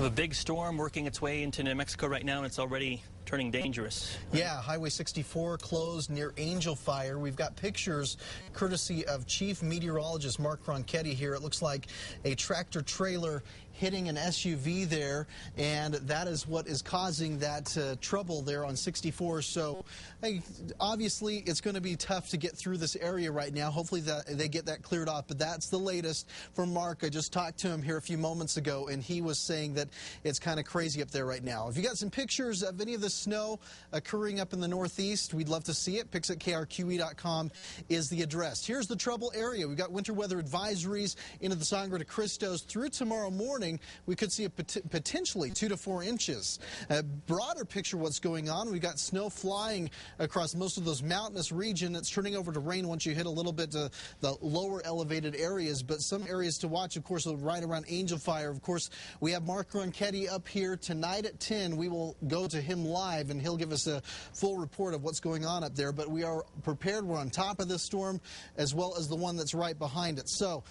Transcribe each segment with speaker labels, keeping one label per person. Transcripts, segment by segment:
Speaker 1: A big storm working its way into New Mexico right now, and it's already turning dangerous.
Speaker 2: Yeah, Highway 64 closed near Angel Fire. We've got pictures courtesy of Chief Meteorologist Mark Ronchetti here. It looks like a tractor trailer hitting an SUV there, and that is what is causing that trouble there on 64. So hey, obviously it's going to be tough to get through this area right now. Hopefully they get that cleared off, but that's the latest from Mark. I just talked to him here a few moments ago, and he was saying that it's kind of crazy up there right now. If you got some pictures of any of the snow occurring up in the Northeast, we'd love to see it. Pics at krqe.com is the address. Here's the trouble area. We've got winter weather advisories into the Sangre de Cristos through tomorrow morning. We could see potentially 2 to 4 inches. A broader picture of what's going on. We've got snow flying across most of those mountainous region. It's turning over to rain once you hit a little bit to the lower elevated areas, but some areas to watch, of course, right around Angel Fire. Of course, we have Mark Ronchetti up here tonight at 10. We will go to him live, and he'll give us a full report of what's going on up there. But we are prepared. We're on top of this storm as well as the one that's right behind it. So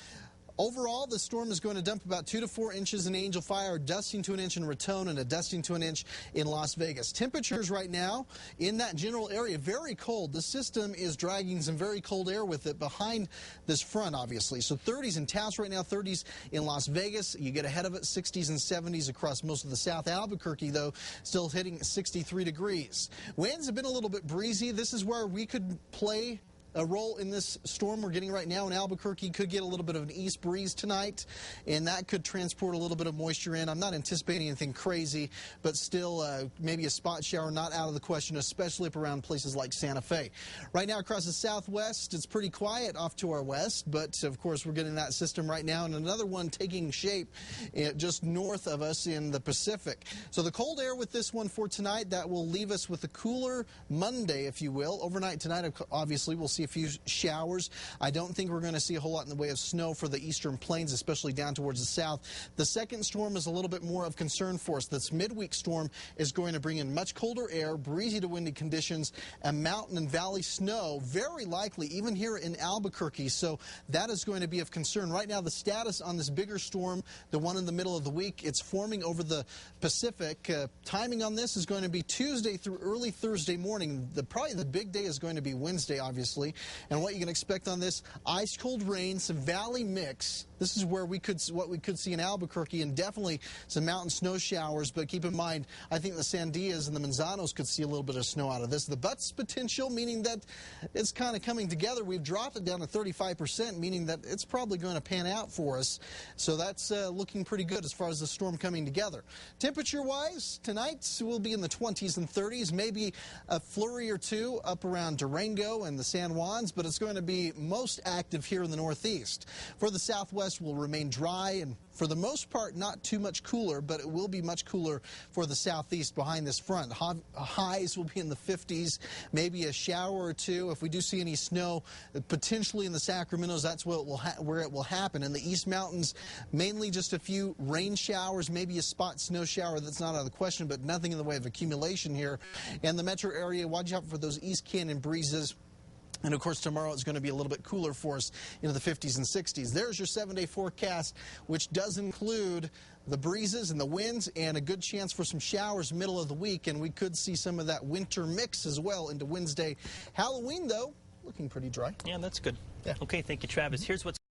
Speaker 2: overall, the storm is going to dump about 2 to 4 inches in Angel Fire, dusting to an inch in Raton, and a dusting to an inch in Las Vegas. Temperatures right now in that general area, very cold. The system is dragging some very cold air with it behind this front, obviously. So 30s in Taos right now, 30s in Las Vegas. You get ahead of it, 60s and 70s across most of the South. Albuquerque, though, still hitting 63 degrees. Winds have been a little bit breezy. This is where we could play a role in this storm we're getting right now in Albuquerque. Could get a little bit of an east breeze tonight, and that could transport a little bit of moisture in. I'm not anticipating anything crazy, but still maybe a spot shower not out of the question, especially up around places like Santa Fe. Right now across the southwest, it's pretty quiet off to our west, but of course we're getting that system right now, and another one taking shape just north of us in the Pacific. So the cold air with this one for tonight, that will leave us with a cooler Monday, if you will. Overnight tonight, obviously, we'll see a few showers. I don't think we're going to see a whole lot in the way of snow for the eastern plains, especially down towards the south. The second storm is a little bit more of concern for us. This midweek storm is going to bring in much colder air, breezy to windy conditions, and mountain and valley snow, very likely even here in Albuquerque. So that is going to be of concern. Right now, the status on this bigger storm, the one in the middle of the week, it's forming over the Pacific. Timing on this is going to be Tuesday through early Thursday morning. Probably the big day is going to be Wednesday, obviously. And what you can expect on this, ice cold rain, some valley mix. This is where what we could see in Albuquerque, and definitely some mountain snow showers. But keep in mind, I think the Sandias and the Manzanos could see a little bit of snow out of this. The Butts potential, meaning that it's kind of coming together. We've dropped it down to 35%, meaning that it's probably going to pan out for us. So that's looking pretty good as far as the storm coming together. Temperature-wise, tonight will be in the 20s and 30s, maybe a flurry or two up around Durango and the San Juans, but it's going to be most active here in the Northeast. For the Southwest, will remain dry and for the most part not too much cooler, but it will be much cooler for the Southeast behind this front. Highs will be in the 50s, maybe a shower or two. If we do see any snow, potentially in the Sacramentos, that's where it will happen. In the East Mountains, mainly just a few rain showers, maybe a spot snow shower. That's not out of the question, but nothing in the way of accumulation here. And the metro area, watch out for those East Canyon breezes. And, of course, tomorrow it's going to be a little bit cooler for us into the 50s and 60s. There's your 7-day forecast, which does include the breezes and the winds and a good chance for some showers middle of the week. And we could see some of that winter mix as well into Wednesday. Halloween, though, looking pretty dry.
Speaker 1: Yeah, that's good.
Speaker 2: Yeah.
Speaker 1: Okay, thank you, Travis. Here's what's